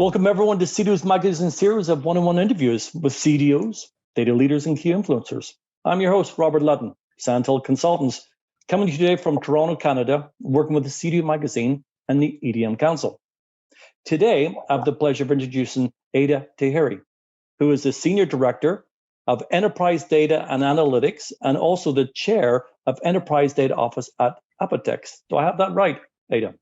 Welcome everyone to CDO's magazine series of one-on-one interviews with CDOs, data leaders and key influencers. I'm your host, Robert Lutton, Sandhill Consultants, coming to you today from Toronto, Canada, working with the CDO magazine and the EDM Council. Today, I have the pleasure of introducing Aida Tahiri, who is the Senior Director of Enterprise Data and Analytics and also the Chair of Enterprise Data Office at Apotex. Do I have that right, Aida?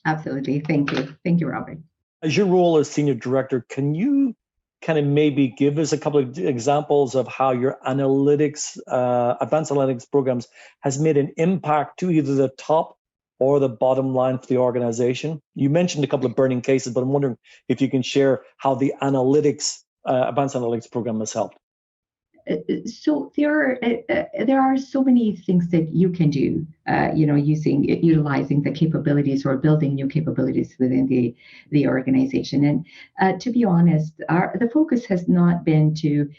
Absolutely. Thank you. Thank you, Robert. As your role as Senior Director, can you kind of maybe give us a couple of examples of how your analytics, advanced analytics programs has made an impact to either the top or the bottom line for the organization? You mentioned a couple of burning cases, but I'm wondering if you can share how the analytics, advanced analytics program has helped. So there are so many things that you can do, utilizing the capabilities or building new capabilities within the organization. And to be honest, the focus has not been to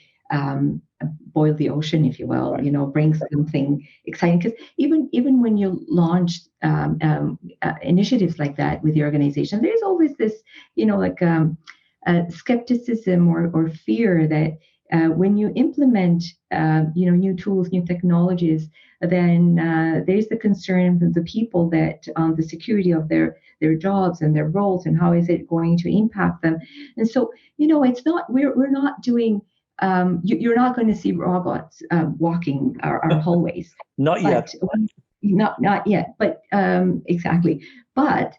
boil the ocean, if you will, right. Bring something exciting. Because even when you launch initiatives like that with the organization, there's always this, skepticism or fear that when you implement, new tools, new technologies, then there's the concern of the people that the security of their jobs and their roles and how is it going to impact them. And so, it's not, we're not doing, you're not going to see robots walking our hallways. Not yet. Not yet, but exactly. But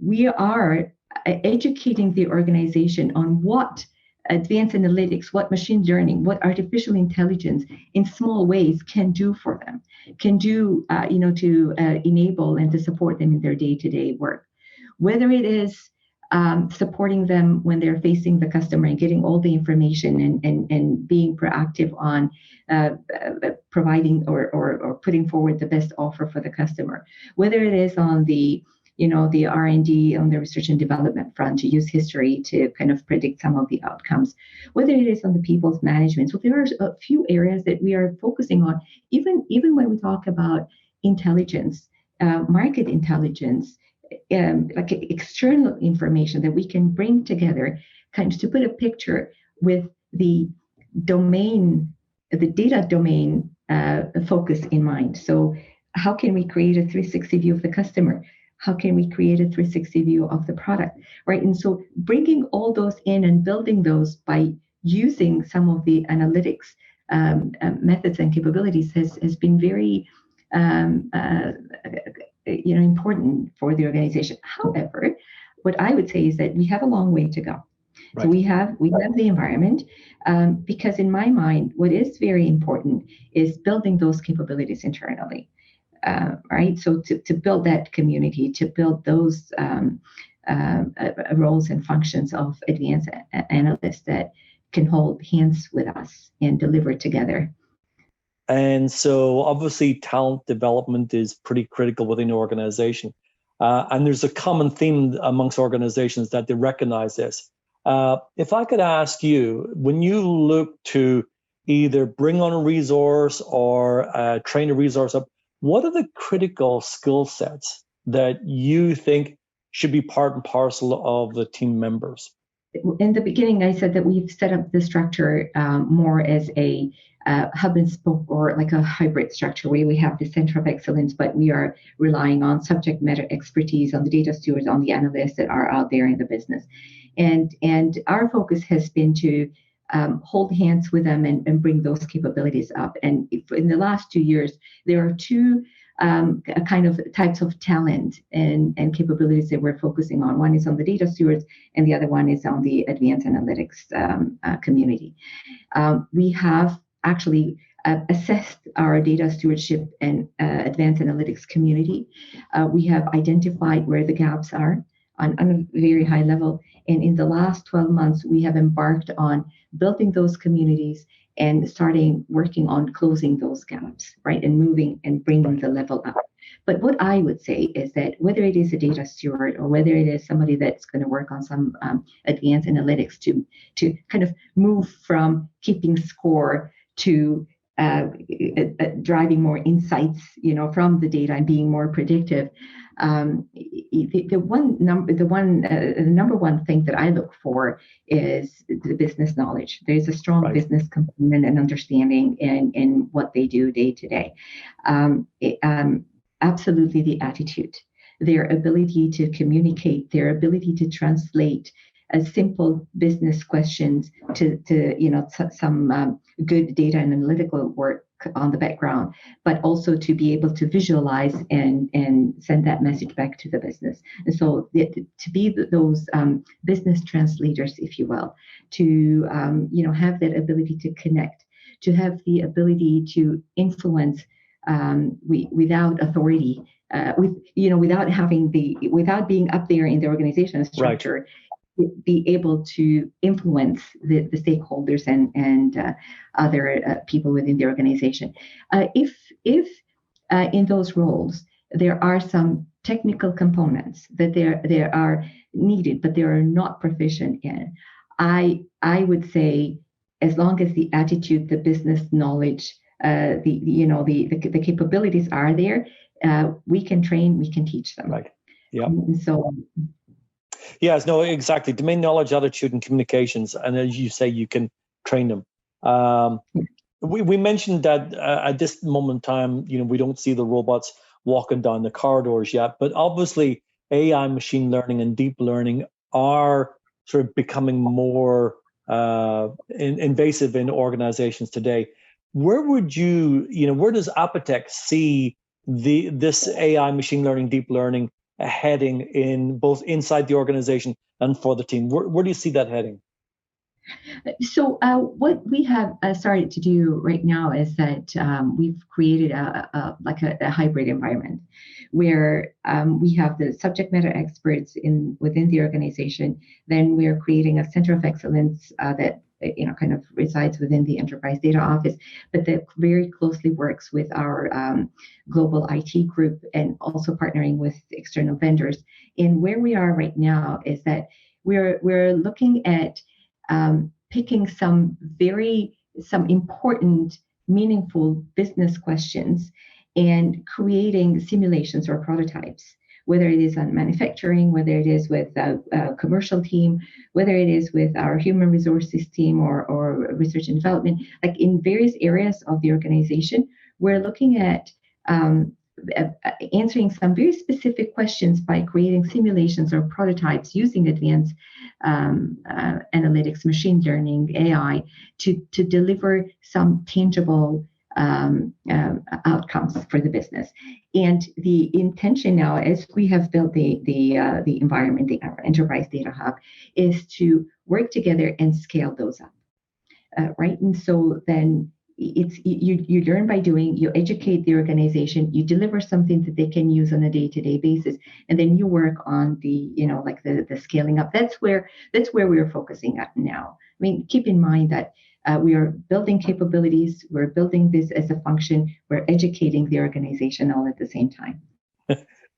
we are educating the organization on what advanced analytics, what machine learning, what artificial intelligence in small ways can do for them, can do, to enable and to support them in their day-to-day work. Whether it is supporting them when they're facing the customer and getting all the information and being proactive on providing or putting forward the best offer for the customer, whether it is on the R&D, on the research and development front, to use history to kind of predict some of the outcomes, whether it is on the people's management. So there are a few areas that we are focusing on, even when we talk about intelligence, market intelligence, like external information that we can bring together, kind of to put a picture with the domain, the data domain focus in mind. So how can we create a 360 view of the customer? How can we create a 360 view of the product, right? And so bringing all those in and building those by using some of the analytics methods and capabilities has been very important for the organization. However, what I would say is that we have a long way to go. Right. So we have the environment, because in my mind, what is very important is building those capabilities internally. Right, so to build that community, to build those roles and functions of advanced analysts that can hold hands with us and deliver together. And so obviously talent development is pretty critical within the organization. And there's a common theme amongst organizations that they recognize this. If I could ask you, when you look to either bring on a resource or train a resource up, what are the critical skill sets that you think should be part and parcel of the team members? In the beginning, I said that we've set up the structure more as a hub and spoke, or like a hybrid structure where we have the center of excellence, but we are relying on subject matter expertise, on the data stewards, on the analysts that are out there in the business. And our focus has been to hold hands with them and bring those capabilities up. And in the last 2 years, there are two kind of types of talent and capabilities that we're focusing on. One is on the data stewards, and the other one is on the advanced analytics community. We have actually assessed our data stewardship and advanced analytics community. We have identified where the gaps are on a very high level. And in the last 12 months, we have embarked on building those communities and starting working on closing those gaps, right? And moving and bringing the level up. But what I would say is that whether it is a data steward or whether it is somebody that's going to work on some advanced analytics to kind of move from keeping score to driving more insights, from the data and being more predictive. The number one thing that I look for is the business knowledge. There's a strong business component and understanding in what they do day to day. Absolutely, the attitude, their ability to communicate, their ability to translate simple business questions to some good data and analytical work on the background, but also to be able to visualize and send that message back to the business. And so to be those business translators, if you will, to have that ability to connect, to have the ability to influence without authority, without being up there in the organizational structure. Right. Be able to influence the stakeholders and other people within the organization. If in those roles there are some technical components that there are needed, but they are not proficient in, I would say, as long as the attitude, the business knowledge, the capabilities are there, we can train, we can teach them. Right. Yeah. So. Yes, no, exactly. Domain knowledge, attitude, and communications. And as you say, you can train them. We mentioned that at this moment in time, we don't see the robots walking down the corridors yet, but obviously AI, machine learning, and deep learning are sort of becoming more invasive in organizations today. Where would where does Apotex see this AI, machine learning, deep learning heading in both inside the organization and for the team? Where do you see that heading? So what we have started to do right now is that we've created a hybrid environment where we have the subject matter experts within the organization. Then we're creating a center of excellence that kind of resides within the enterprise data office, but that very closely works with our global IT group and also partnering with external vendors. And where we are right now is that we're looking at picking some important, meaningful business questions and creating simulations or prototypes, whether it is on manufacturing, whether it is with a commercial team, whether it is with our human resources team or research and development, like in various areas of the organization, we're looking at answering some very specific questions by creating simulations or prototypes using advanced analytics, machine learning, AI to deliver some tangible outcomes for the business. And the intention now, as we have built the environment, our enterprise data hub, is to work together and scale those up, right? And so then it's you learn by doing, you educate the organization, you deliver something that they can use on a day-to-day basis, and then you work on the scaling up. That's where we're focusing at now. I mean, keep in mind that we are building capabilities, we're building this as a function, we're educating the organization all at the same time.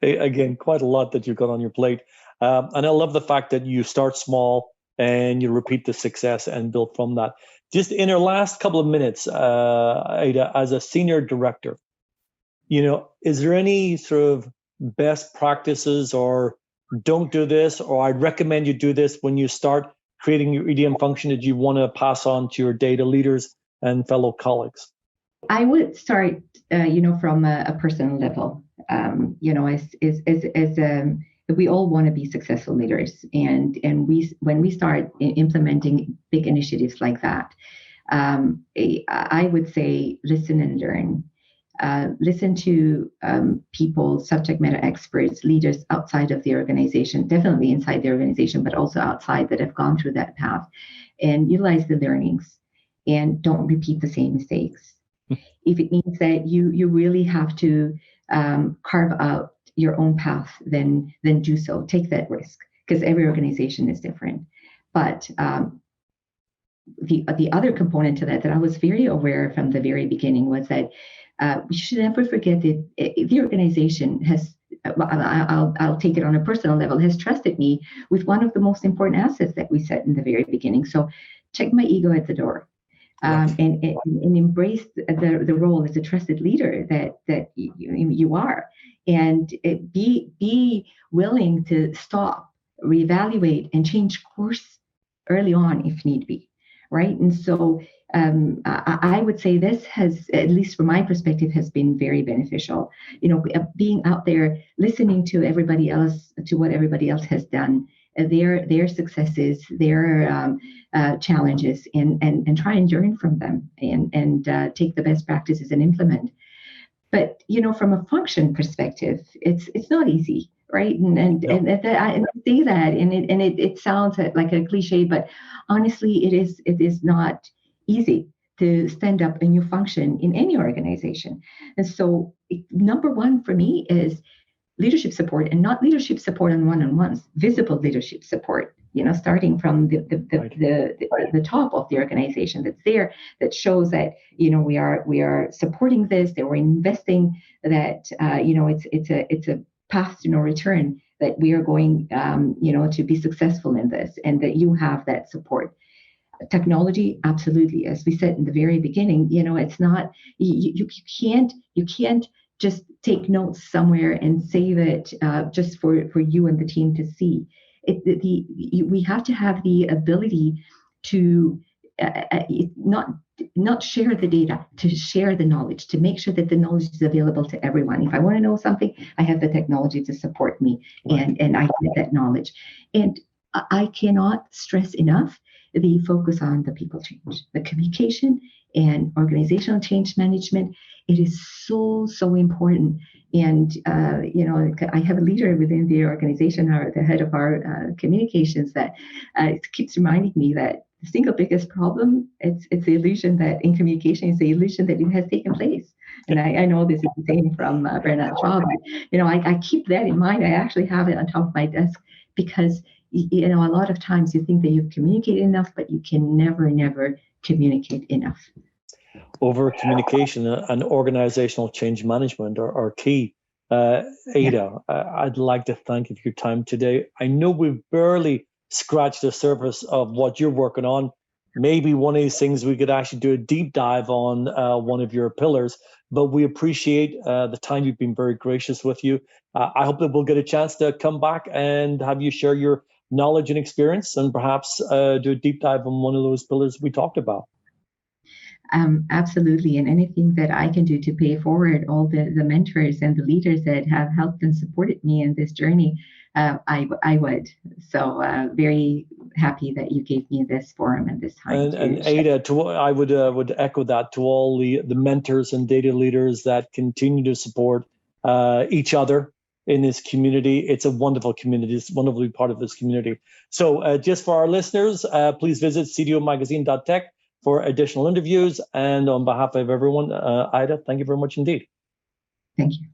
Again, quite a lot that you've got on your plate. And I love the fact that you start small and you repeat the success and build from that. Just in our last couple of minutes, Aida, as a senior director, is there any sort of best practices or don't do this, or I'd recommend you do this when you start creating your EDM function that you want to pass on to your data leaders and fellow colleagues? I would start, from a personal level. We all want to be successful leaders, and when we start implementing big initiatives like that, I would say listen and learn. Listen to people, subject matter experts, leaders outside of the organization, definitely inside the organization, but also outside that have gone through that path, and utilize the learnings and don't repeat the same mistakes. If it means that you really have to carve out your own path, then do so. Take that risk, because every organization is different. But the other component to that I was very aware from the very beginning was that we should never forget that the organization has, I'll take it on a personal level, has trusted me with one of the most important assets that we set in the very beginning. So check my ego at the door. and embrace the role as a trusted leader that you are, and be willing to stop, reevaluate, and change course early on if need be, right? And so I would say this has, at least from my perspective, has been very beneficial. Being out there, listening to everybody else, to what everybody else has done, their successes, their challenges, and try and learn from them, and take the best practices and implement. But from a function perspective, it's not easy, right? And I say that, and it sounds like a cliche, but honestly, it is not easy to stand up a new function in any organization. And so, number one for me is leadership support, and not leadership support on one-on-ones, visible leadership support. Starting from the top of the organization that's there, that shows that we are supporting this, that we're investing, that it's a path to no return, that we are going to be successful in this, and that you have that support. Technology, absolutely, as we said in the very beginning, it's not, you can't just take notes somewhere and save it just for you and the team to see. We have to have the ability to not share the data, to share the knowledge, to make sure that the knowledge is available to everyone. If I want to know something, I have the technology to support me, and I get that knowledge. And I cannot stress enough the focus on the people change, the communication and organizational change management. It is so important. And I have a leader within the organization, the head of our communications, that keeps reminding me that the single biggest problem, it's the illusion that in communication is the illusion that it has taken place. And I know this is the same from Bernard Shaw, but I keep that in mind. I actually have it on top of my desk, because a lot of times you think that you've communicated enough, but you can never communicate enough. Over communication and organizational change management are key. Aida, I'd like to thank you for your time today. I know we've barely scratched the surface of what you're working on. Maybe one of these things we could actually do a deep dive on one of your pillars, but we appreciate the time. You've been very gracious with you. I hope that we'll get a chance to come back and have you share your knowledge and experience, and perhaps do a deep dive on one of those pillars we talked about. Absolutely. And anything that I can do to pay forward all the mentors and the leaders that have helped and supported me in this journey, I would. So very happy that you gave me this forum and this time. And Aida, I would echo that to all the mentors and data leaders that continue to support each other in this community. It's a wonderful community. It's wonderful to be part of this community. So just for our listeners, please visit cdomagazine.tech for additional interviews. And on behalf of everyone, Aida, thank you very much indeed. Thank you.